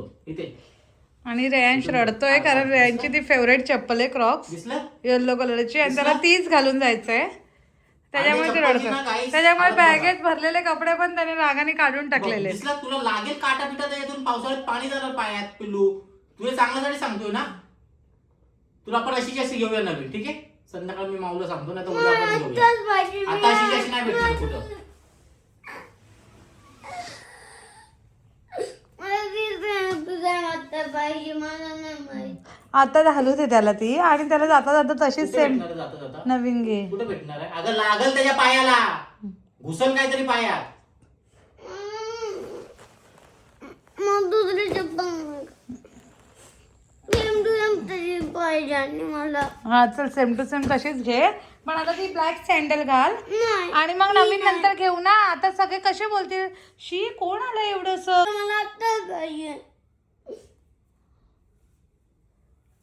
बघ इथे. आणि रेयांश रडतोय कारण रेयांची ती फेवरेट चप्पल आहे क्रॉक्स दिसलं? येलो कलरची आणि त्याला तीच घालून जायचंय त्याच्यामुळे ते चप्पलची रडतो. ना काहीच त्याच्यामुळे हालत बघा. बॅगेत भरलेले कपडे पण त्याने रागाने काढून टाकलेले. दिसलं तुला लागेल काटा पिटा त्यातून पावसाळ्यात पाणी जाणार पायात पिल्लू. तुझ्या चांगल्यासाठी सांगतोय ना. तुला पण अशी जास्त घेऊया नवीन ठीक आहे. संध्याकाळी मी माऊला सांगतो ना तर उद्या आपण घेऊया. आता अशी जास्त नाही भेटणार कुठं. आता घालू दे त्याला ती आणि त्याला जाता जाता तशीच सेम जाता जाता नवीन घे. कुठे भेटणार आहे? अगं लागल त्याच्या पायाला. घुसल काहीतरी पायात. मग दुसरी चप्पल सेम टू सेम तशी पाहिजे आणि मला हा चल सेम टू सेम तशीच घे पण आता ती ब्लॅक सँडल घाल नाही आणि मग नवीन नंतर घेऊ ना. आता सगळे कसे बोलतील शी कोण आलं एवढंस. मला आत्ताच पाहिजे.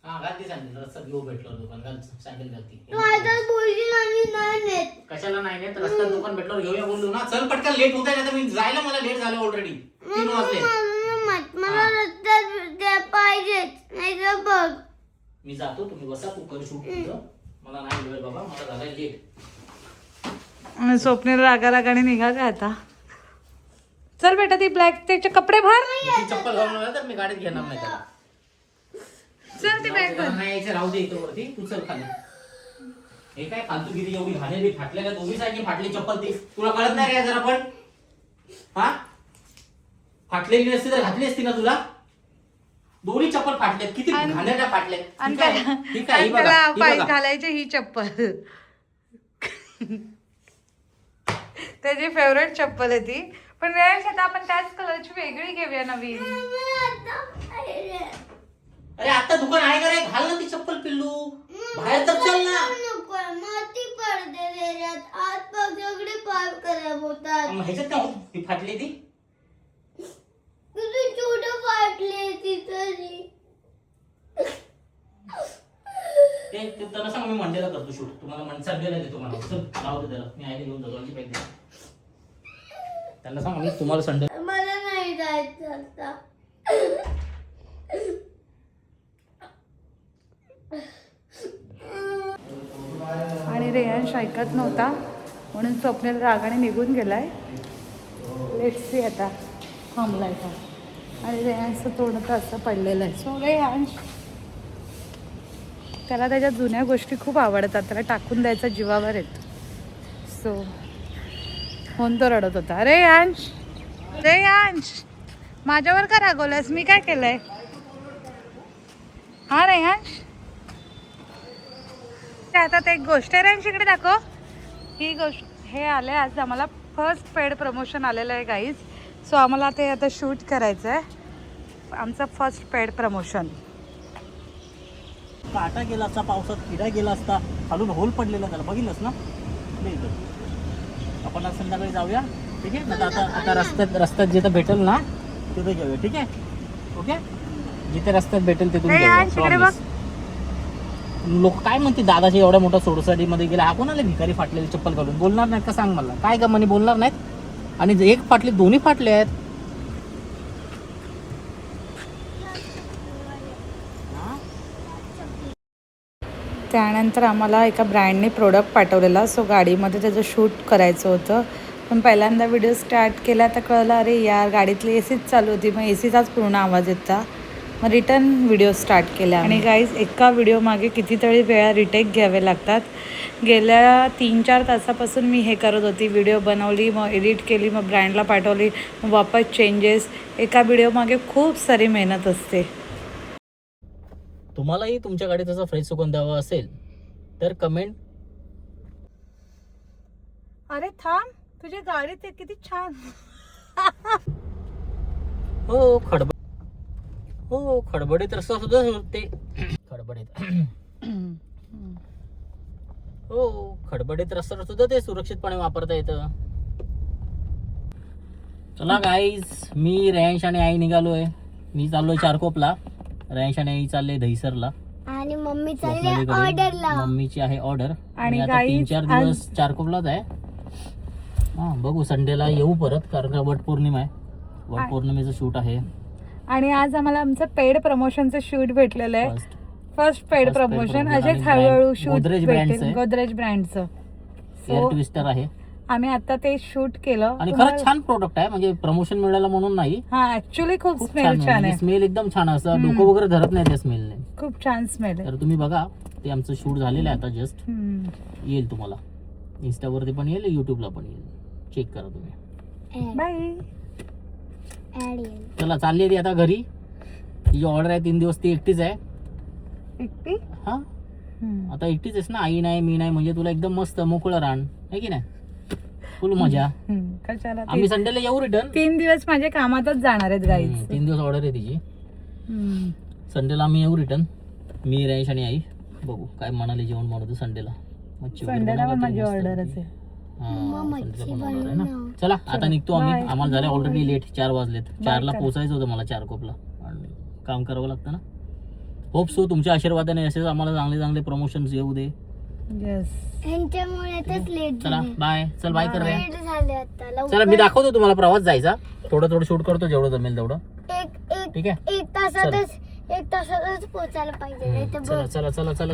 हा घाल ती सँडल. रस्त्यात घेऊ भेटलो दुकान घाल सँडल घालती. तू आताच बोलशील आणि नाही नेत. कशाला नाही नेत रस्त्यात दुकान भेटलो घेऊया बोललो ना. चल पटकन लेट होत आहे. मी जायला मला लेट झालं ऑलरेडी 3 वाजले. मला रस्त्यात पाहिजेच नाही तर बघ मी जातो तुम्ही बसा तू कर शूट तुझं. मला नाही वेळ बाबा मला झालाय लेट. आणि स्वप्नील रागा रागाने निघा का आता. चल बेटा ती ब्लॅक त्याचे कपडे भर. ती चप्पल घालून आला तर मी गाडीत घेणार नाही त्याला. चल ती बॅग भर. नाही यायचं राहू दे इथं वरती तू चल खाली. हे काय फालतूगिरी एवढी घाणेरी फाटलेल्या दोन्ही साईडनी फाटली चप्पल ती तुला कळत नाही काय जरा पण. हा फाटलेली नसती तर घातली असती ना तुला. दोन्ही चप्पल फाटल्यात किती घाणेरड्या फाटल्यात. आणि ठीक आहे, ठीक आहे, ही बघा, त्याला ही पाय बघा. घालायची ही चप्पल त्याची फेवरेट चप्पल आहे ती. पण रेयांश आता आपण त्याच कलरची वेगळी घेऊया नवीन. मला आता पाहिजे. अरे आता दुकान आहे का रे घाल ना ती चप्पल पिल्लू. बाहेर तर चल ना. नको माती पडते त्याच्यात आत बघ सगळे पाय खराब होतात. मग ह्याच्यात काय होत ती फाटली ती. तुझी चूड फाटली ती तरी. ते त्यांना सांग मी मंडेला करतो शूट. तुम्हाला संडेला देतो मला. चल राहू दे त्याला मी आईने घेऊन जातो आणखी पाहिजे. त्यांना सांग मी तुम्हाला संडे. मला नाही जायचं आता. आणि रेयांश ऐकत नव्हता म्हणून स्वप्नील रागाने निघून गेलाय. लेट्स सी आता थांबलाय का. आणि रेयांशचं तोंड तर असं पडलेलं आहे. सो रेयांश त्याला त्याच्या जुन्या गोष्टी खूप आवडतात. त्याला टाकून द्यायचा जीवावर येत. सो म्हणून तो रडत होता. रेयांश रेयांश माझ्यावर का रागवलंस. मी काय केलंय. हा रेयांश आता ते एक गोष्ट आहे रेयांश इकडे दाखव. ही गोष्ट हे आले आज आम्हाला फर्स्ट पेड प्रमोशन आलेलं आहे गाईज. सो आम्हाला ते आता शूट करायचं आहे. आमचं फर्स्ट पेड प्रमोशन. काटा गेला असता पावसात किडा गेला असता खालून होल पडलेला त्याला बघितलंस ना. आपण आज संध्याकाळी जाऊया ठीक आहे ना. आता आता रस्त्यात जिथं भेटेल ना तिथे घेऊया ठीक आहे. ओके जिथे रस्त्यात भेटेल तिथून घेऊया. लोक काय म्हणते दादाच्या एवढ्या मोठ्या सोडसाडी मध्ये गेला हा कोणाला भिकारी फाटलेली चप्पल घालून. बोलणार नाहीत का सांग मला. काय का म्हणे बोलणार नाहीत. आणि एक फाटले दोन्ही फाटले आहेत. त्यानंतर आम्हाला एका ब्रँडने प्रोडक्ट पाठवलेला. सो गाडीमध्ये त्याचं शूट करायचं होतं. पण पहिल्यांदा व्हिडिओ स्टार्ट केला तर कळलं अरे यार गाडीतली एसीच चालू होती. मग एसीचाच पूर्ण आवाज येता. मग रिटर्न व्हिडिओ स्टार्ट केला. आणि गाईज एका व्हिडिओ मागे कितीतरी वेळा रिटेक घ्यावे लागतात. गेल्या 3-4 तासापासून मी हे करत होती. व्हिडिओ बनवली मग एडिट केली मग ब्रँडला पाठवली मग वापस चेंजेस. एका व्हिडिओ मागे खूप सारी मेहनत असते. तुम्हालाही तुमच्या गाडीत जसा फ्रेश सुगंध द्यावा असेल तर कमेंट. अरे थांब तुझी गाडी ते किती छान. हो खडबडीत रस्ता सुद्धा ते खडबडीत हो खडबडीत रस्ता सुद्धा ते सुरक्षितपणे वापरता येतं. चला गाईज मी रेयांश आणि आई निघालोय. मी चाललोय चारकोपला. रेयांश आणि आई चालले दहिसरला. आणि मम्मी चालली ऑर्डरला. मम्मीची आहे ऑर्डर. आणि आता 3-4 दिवस चारकोपलाच आहे. हा बघू संडेला येऊ परत कारण का वटपौर्णिमा आहे. वटपौर्णिमेचं शूट आहे. आणि आज आम्हाला आमचं पेड प्रमोशनचं शूट भेटलेलं आहे. First paid First paid promotion. promotion असेच आणि हळूहळू brand- शूट गोदरेज brandचं भेटेल आहे. गोदरेज ब्रँडचं. एअर ट्विस्टर आहे आम्ही आता ते शूट केलं. आणि तुम्हाला- खरंच छान प्रोडक्ट आहे, म्हणजे प्रमोशन मिळालं म्हणून नाही, हा ऍक्च्युली खूप खूप स्मेल छान आहे. स्मेल एकदम छान असं डोकं वगैरे धरत नाही त्या स्मेलने. खूप छान स्मेल आहे. तर तुम्ही बघा, ते आमचं शूट झालेलं आहे आता जस्ट, हम्म. येईल तुम्हाला इन्स्टावरती पण येईल, युट्यूबला पण येईल, चेक करा तुम्ही. बाय. चला चालली ती आता घरी. तिची ऑर्डर आहे 3 दिवस, ती एकटीच आहे. एकटी? हा हम्म. आता एकटीच आहेस ना, आई नाही मी नाही, म्हणजे तुला एकदम मस्त मोकळं रान आहे की नाही, फुल मजा. हम्म. कशाला ते- आम्ही संडेला येऊ रिटर्न. 3 दिवस माझ्या कामातच जाणार आहेत गाईज. 3 दिवस ऑर्डर आहे तिची. संडेला आम्ही येऊ रिटर्न, मी रयश आणि आई. बघू काय म्हणाले जेवण बनवतो संडेला. मच्छी वगैरे संडेला पण बनवू माझी काहीतरी ऑर्डर मस्त. असेल. हा, मम्मा, संडेला मच्छी पण order आहे बनव ना. ना. चला आता निघतो आम्ही. Bye. आम्हाला झाले ऑलरेडी लेट, 4 वाजलेत. 4ला करा. पोहोचायचं होतं मला चारकोपला, आणि काम करावं लागतं ना. होप सो तुमच्या आशीर्वादाने असेच आम्हाला चांगले चांगले प्रमोशन्स येऊ दे. येस. ह्यांच्यामुळे तर लेट चला झाले. बाय. चल बाय कर रे. लेट झाले आता लवकर. चला मी दाखवतो तुम्हाला प्रवास जायचा. थोडं थोडं शूट करतो जेवढं जमेल तेवढं. एक ठीक आहे. तासातच पोचायला पाहिजे नाही तर चला चला चला चला.